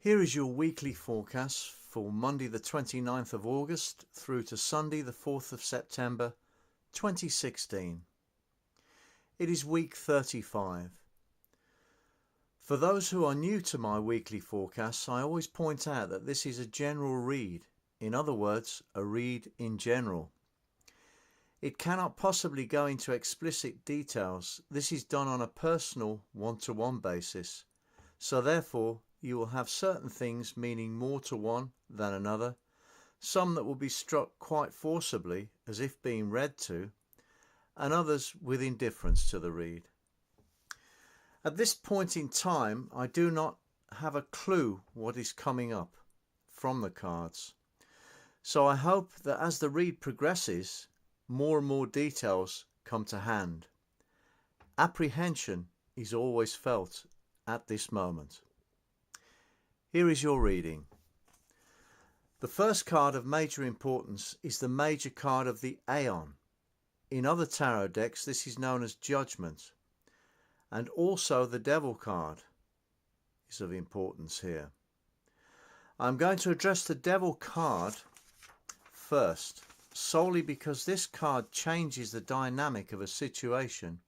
Here is your weekly forecast for Monday the 29th of August through to Sunday the 4th of September 2016. It is week 35. For those who are new to my weekly forecasts, I always point out that this is a general read. In other words, a read in general. It cannot possibly go into explicit details. This is done on a personal one-to-one basis. So therefore, you will have certain things meaning more to one than another, some that will be struck quite forcibly as if being read to, and others with indifference to the read. At this point in time, I do not have a clue what is coming up from the cards. So I hope that as the read progresses, more and more details come to hand. Apprehension is always felt at this moment. Here is your reading. The first card of major importance is the major card of the Aeon. In other tarot decks, this is known as Judgment. And also the Devil card is of importance here. I'm going to address the Devil card first, solely because this card changes the dynamic of a situation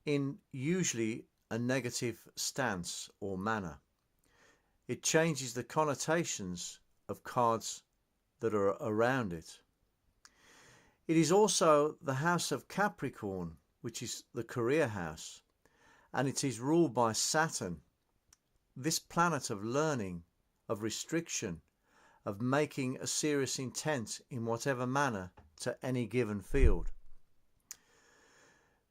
in usually a negative stance or manner. It changes the connotations of cards that are around it. It is also the house of Capricorn, which is the career house, and it is ruled by Saturn, this planet of learning, of restriction, of making a serious intent in whatever manner to any given field.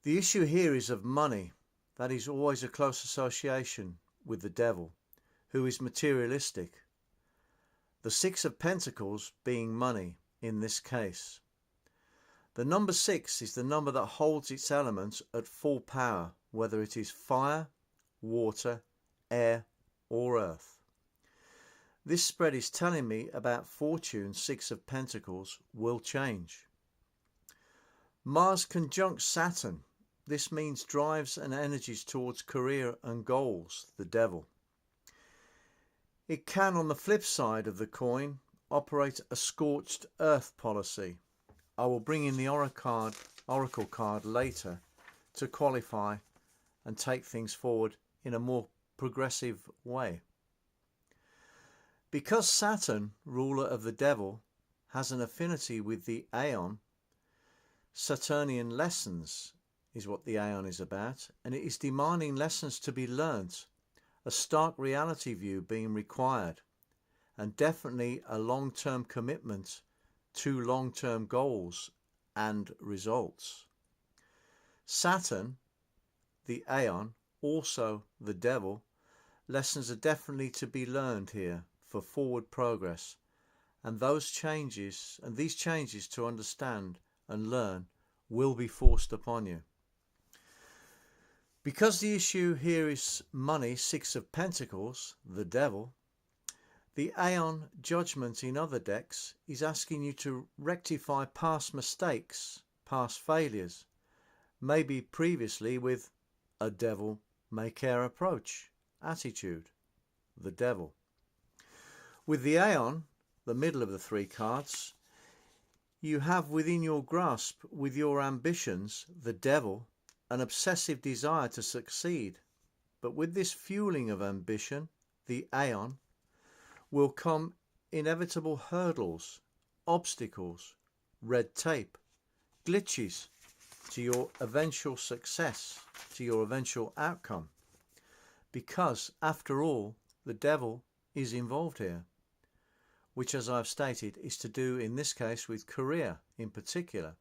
The issue here is of money. That is always a close association with the devil, who is materialistic. The Six of Pentacles being money in this case. The number 6 is the number that holds its elements at full power, whether it is fire, water, air or earth. This spread is telling me about fortune. 6 of Pentacles will change. Mars conjunct Saturn. This means drives and energies towards career and goals, the devil. It can, on the flip side of the coin, operate a scorched earth policy. I will bring in the oracle card later to qualify and take things forward in a more progressive way. Because Saturn, ruler of the devil, has an affinity with the Aeon, Saturnian lessons is what the Aeon is about, and it is demanding lessons to be learnt, a stark reality view being required, and definitely a long-term commitment to long-term goals and results. Saturn, the Aeon, also the devil, lessons are definitely to be learned here for forward progress, and these changes to understand and learn will be forced upon you. Because the issue here is money, 6 of Pentacles, the devil, the Aeon Judgment in other decks is asking you to rectify past mistakes, past failures, maybe previously with a devil may care approach, attitude, the devil. With the Aeon, the middle of the 3 cards, you have within your grasp, with your ambitions, the devil, an obsessive desire to succeed. But with this fueling of ambition, the Aeon, will come inevitable hurdles, obstacles, red tape, glitches to your eventual success, to your eventual outcome. Because, after all, the devil is involved here, which, as I've stated, is to do in this case with career in particular.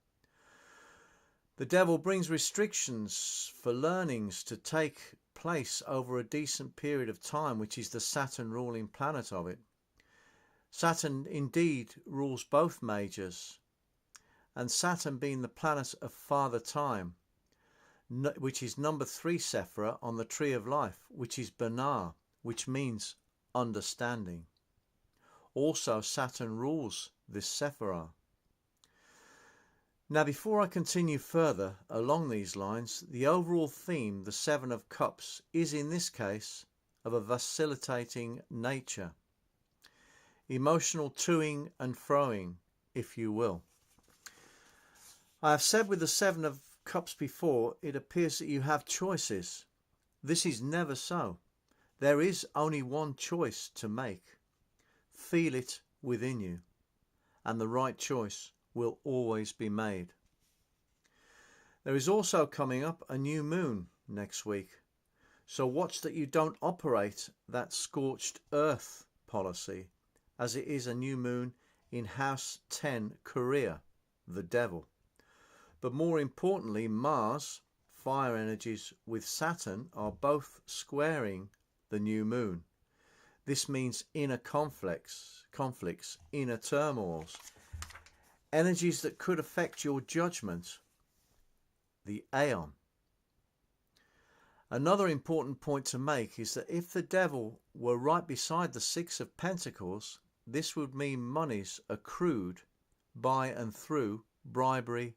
The devil brings restrictions for learnings to take place over a decent period of time, which is the Saturn ruling planet of it. Saturn indeed rules both majors, and Saturn being the planet of Father Time, which is number 3 Sephira on the Tree of Life, which is Benar, which means understanding. Also, Saturn rules this Sephira. Now, before I continue further along these lines, the overall theme, the 7 of Cups, is in this case of a vacillating nature. Emotional toing and froing, if you will. I have said with the Seven of Cups before, it appears that you have choices. This is never so. There is only one choice to make. Feel it within you, and the right choice will always be made. There is also coming up a new moon next week, so watch that you don't operate that scorched earth policy, as it is a new moon in House 10 Career, the devil. But more importantly, Mars, fire energies, with Saturn are both squaring the new moon. This means inner conflicts, inner turmoils, energies that could affect your judgment, the Aeon. Another important point to make is that if the devil were right beside the Six of Pentacles, this would mean monies accrued by and through bribery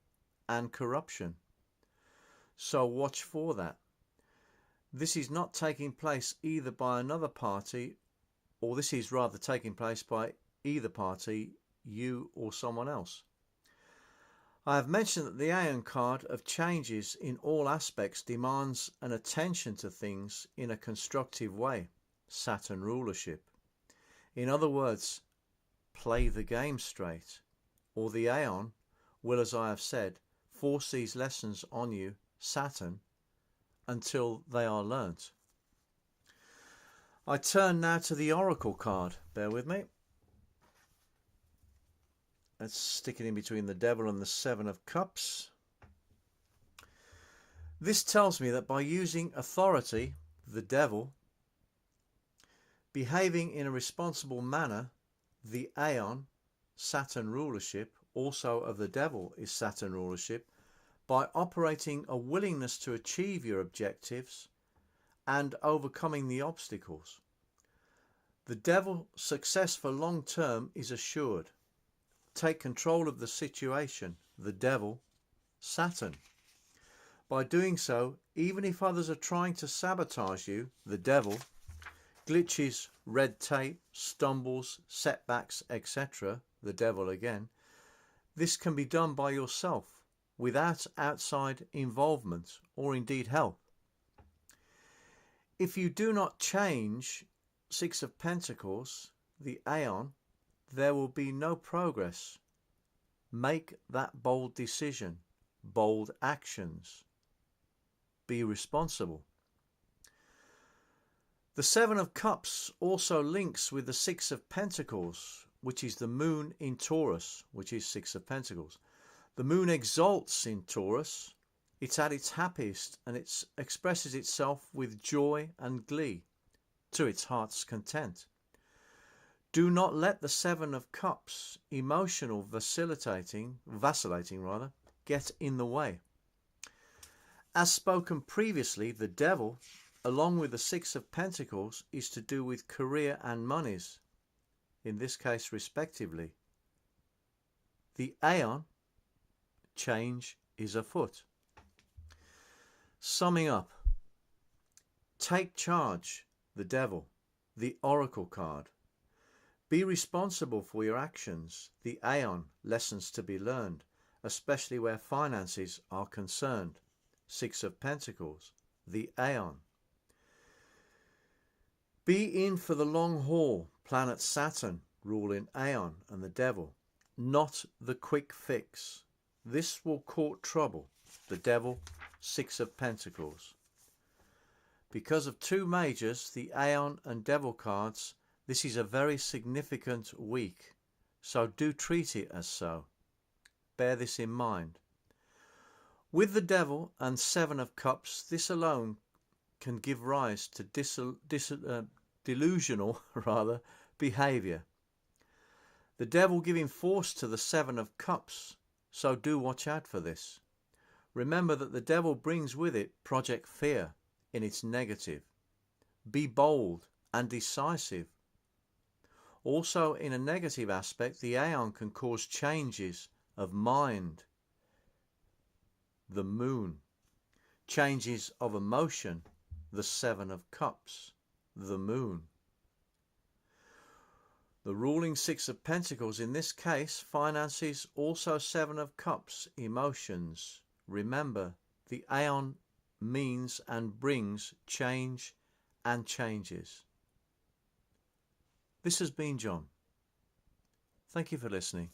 and corruption. So watch for that. This is not taking place either by another party, or this is rather taking place by either party, you or someone else. I have mentioned that the Aeon card of changes in all aspects demands an attention to things in a constructive way, Saturn rulership. In other words, play the game straight, or the Aeon will, as I have said, force these lessons on you, Saturn, until they are learnt. I turn now to the Oracle card. Bear with me. Let's stick it in between the devil and the Seven of Cups. This tells me that by using authority, the devil, behaving in a responsible manner, the Aeon, Saturn rulership, also of the devil is Saturn rulership, by operating a willingness to achieve your objectives and overcoming the obstacles, the devil's success for long term is assured. Take control of the situation, the devil, Saturn. By doing so, even if others are trying to sabotage you, the devil, glitches, red tape, stumbles, setbacks, etc., the devil again, this can be done by yourself without outside involvement or indeed help. If you do not change, Six of Pentacles, the Aeon, there will be no progress. Make that bold decision, bold actions. Be responsible. The Seven of Cups also links with the Six of Pentacles, which is the moon in Taurus, which is Six of Pentacles. The moon exalts in Taurus. It's at its happiest and it expresses itself with joy and glee, to its heart's content. Do not let the Seven of Cups, emotional vacillating, get in the way. As spoken previously, the devil, along with the Six of Pentacles, is to do with career and monies, in this case respectively. The Aeon, change is afoot. Summing up, take charge, the devil, the Oracle card. Be responsible for your actions, the Aeon, lessons to be learned, especially where finances are concerned, Six of Pentacles, the Aeon. Be in for the long haul, planet Saturn, ruling Aeon and the devil, not the quick fix. This will court trouble, the devil, Six of Pentacles. Because of two majors, the Aeon and devil cards, this is a very significant week, so do treat it as so. Bear this in mind. With the devil and Seven of Cups, this alone can give rise to delusional behaviour. The devil giving force to the Seven of Cups, so do watch out for this. Remember that the devil brings with it Project Fear in its negative. Be bold and decisive. Also, in a negative aspect, the Aeon can cause changes of mind, the moon, changes of emotion, the Seven of Cups, the moon. The ruling Six of Pentacles in this case finances, also Seven of Cups, emotions. Remember, the Aeon means and brings change and changes. This has been John. Thank you for listening.